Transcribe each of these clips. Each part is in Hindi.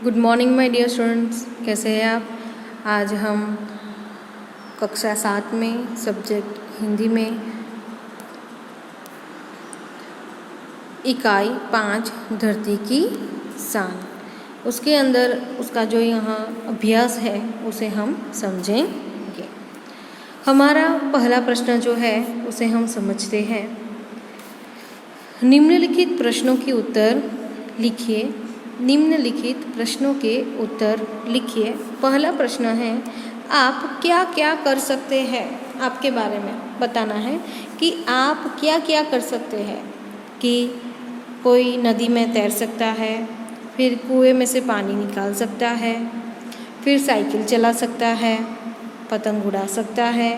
Good morning my dear students, कैसे हैं आप। आज हम कक्षा 7 में सब्जेक्ट हिंदी में इकाई 5 धरती की शान, उसके अंदर उसका जो यहाँ अभ्यास है उसे हम समझेंगे। हमारा पहला प्रश्न जो है उसे हम समझते हैं। निम्नलिखित प्रश्नों के उत्तर लिखिए। निम्नलिखित प्रश्नों के उत्तर लिखिए। पहला प्रश्न है, आप क्या क्या कर सकते हैं। आपके बारे में बताना है कि आप क्या क्या कर सकते हैं। कि कोई नदी में तैर सकता है, फिर कुएं में से पानी निकाल सकता है, फिर साइकिल चला सकता है, पतंग उड़ा सकता है,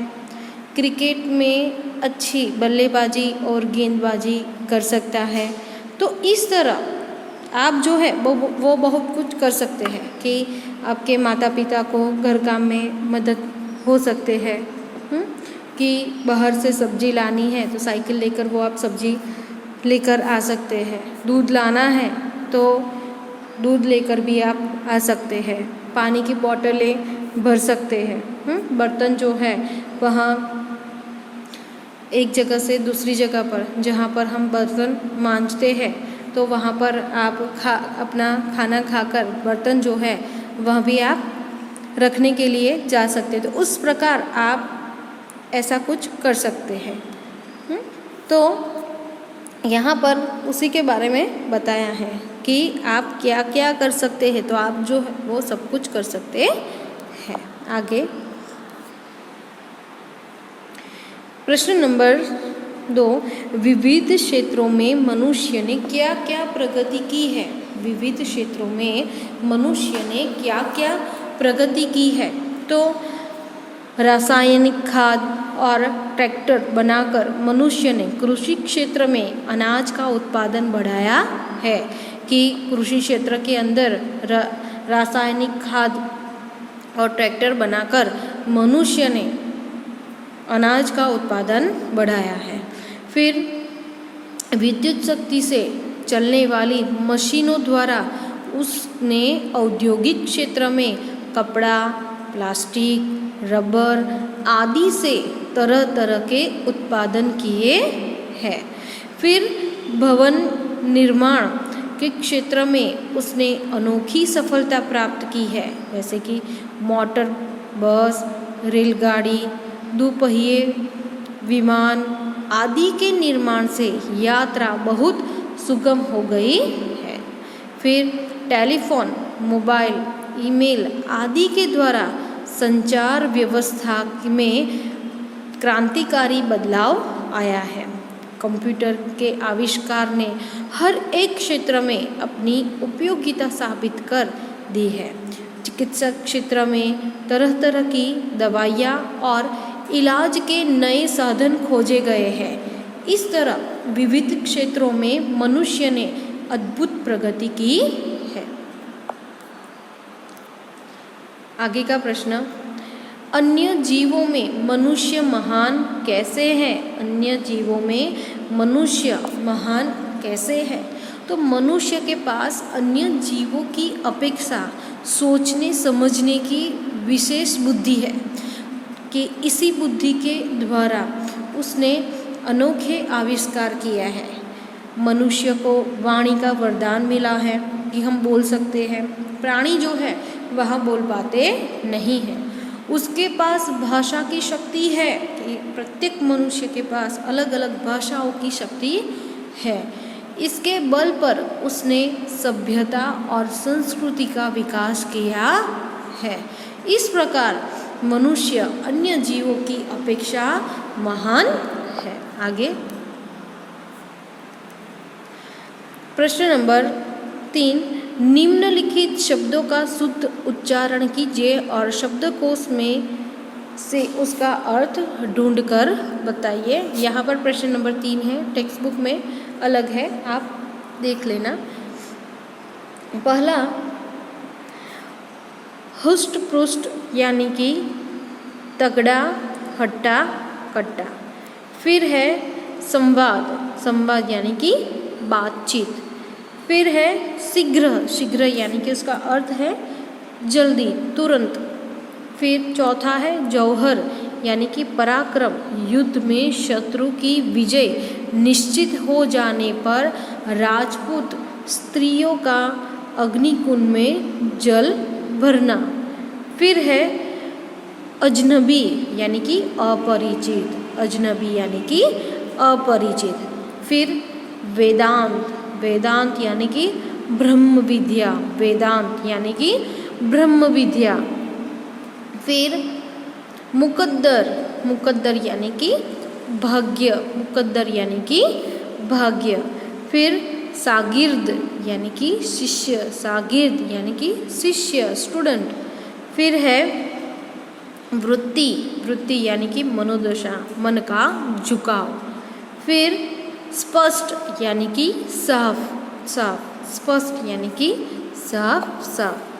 क्रिकेट में अच्छी बल्लेबाजी और गेंदबाजी कर सकता है। तो इस तरह आप जो है वो बहुत कुछ कर सकते हैं कि आपके माता पिता को घर काम में मदद हो सकते हैं। कि बाहर से सब्जी लानी है तो साइकिल लेकर वो आप सब्जी लेकर आ सकते हैं। दूध लाना है तो दूध लेकर भी आप आ सकते हैं। पानी की बोतलें भर सकते हैं। बर्तन जो है वहाँ एक जगह से दूसरी जगह पर जहाँ पर हम बर्तन मांजते हैं तो वहाँ पर आप अपना खाना खाकर बर्तन जो है वह भी आप रखने के लिए जा सकते हैं। तो उस प्रकार आप ऐसा कुछ कर सकते हैं। तो यहाँ पर उसी के बारे में बताया है कि आप क्या क्या कर सकते हैं। तो आप जो है वो सब कुछ कर सकते हैं। आगे प्रश्न नंबर 2, विविध क्षेत्रों में मनुष्य ने क्या क्या प्रगति की है। विविध क्षेत्रों में मनुष्य ने क्या क्या प्रगति की है। तो रासायनिक खाद और ट्रैक्टर बनाकर मनुष्य ने कृषि क्षेत्र में अनाज का उत्पादन बढ़ाया है। कि कृषि क्षेत्र के अंदर रासायनिक खाद और ट्रैक्टर बनाकर मनुष्य ने अनाज का उत्पादन बढ़ाया है। फिर विद्युत शक्ति से चलने वाली मशीनों द्वारा उसने औद्योगिक क्षेत्र में कपड़ा, प्लास्टिक, रबर आदि से तरह तरह के उत्पादन किए हैं। फिर भवन निर्माण के क्षेत्र में उसने अनोखी सफलता प्राप्त की है। जैसे कि मोटर, बस, रेलगाड़ी, दोपहिए विमान आदि के निर्माण से यात्रा बहुत सुगम हो गई है। फिर टेलीफोन, मोबाइल, ईमेल आदि के द्वारा संचार व्यवस्था में क्रांतिकारी बदलाव आया है। कंप्यूटर के आविष्कार ने हर एक क्षेत्र में अपनी उपयोगिता साबित कर दी है। चिकित्सा क्षेत्र में तरह तरह की दवाइयाँ और इलाज के नए साधन खोजे गए हैं। इस तरह विविध क्षेत्रों में मनुष्य ने अद्भुत प्रगति की है। आगे का प्रश्न, अन्य जीवों में मनुष्य महान कैसे है। अन्य जीवों में मनुष्य महान कैसे है। तो मनुष्य के पास अन्य जीवों की अपेक्षा सोचने समझने की विशेष बुद्धि है। कि इसी बुद्धि के द्वारा उसने अनोखे आविष्कार किया है। मनुष्य को वाणी का वरदान मिला है कि हम बोल सकते हैं। प्राणी जो है वह बोल पाते नहीं हैं। उसके पास भाषा की शक्ति है कि प्रत्येक मनुष्य के पास अलग अलग भाषाओं की शक्ति है। इसके बल पर उसने सभ्यता और संस्कृति का विकास किया है। इस प्रकार मनुष्य अन्य जीवों की अपेक्षा महान है। आगे प्रश्न नंबर 3, निम्नलिखित शब्दों का शुद्ध उच्चारण कीजिए और शब्दकोश में से उसका अर्थ ढूंढकर बताइए। यहाँ पर प्रश्न नंबर 3 है, टेक्स्ट बुक में अलग है, आप देख लेना। पहला हुष्ट पृष्ठ यानी कि तगड़ा, हट्टा, कट्टा। फिर है संवाद, संवाद यानी कि बातचीत। फिर है शीघ्र, शीघ्र यानी कि उसका अर्थ है जल्दी, तुरंत। फिर चौथा है जौहर यानी कि पराक्रम, युद्ध में शत्रु की विजय निश्चित हो जाने पर राजपूत स्त्रियों का अग्निकुंड में जल भरना। फिर है अजनबी यानी कि अपरिचित, अजनबी यानी कि अपरिचित। फिर वेदांत, वेदांत यानी कि ब्रह्म विद्या, वेदांत यानी कि ब्रह्म विद्या। फिर मुकद्दर, मुकद्दर यानी कि भाग्य, मुकद्दर यानी कि भाग्य। फिर शागिर्द यानी कि शिष्य, शागिर्द यानी कि शिष्य, स्टूडेंट। फिर है वृत्ति, वृत्ति यानी कि मनोदशा, मन का झुकाव। फिर स्पष्ट यानी कि साफ, साफ, स्पष्ट यानी कि साफ साफ।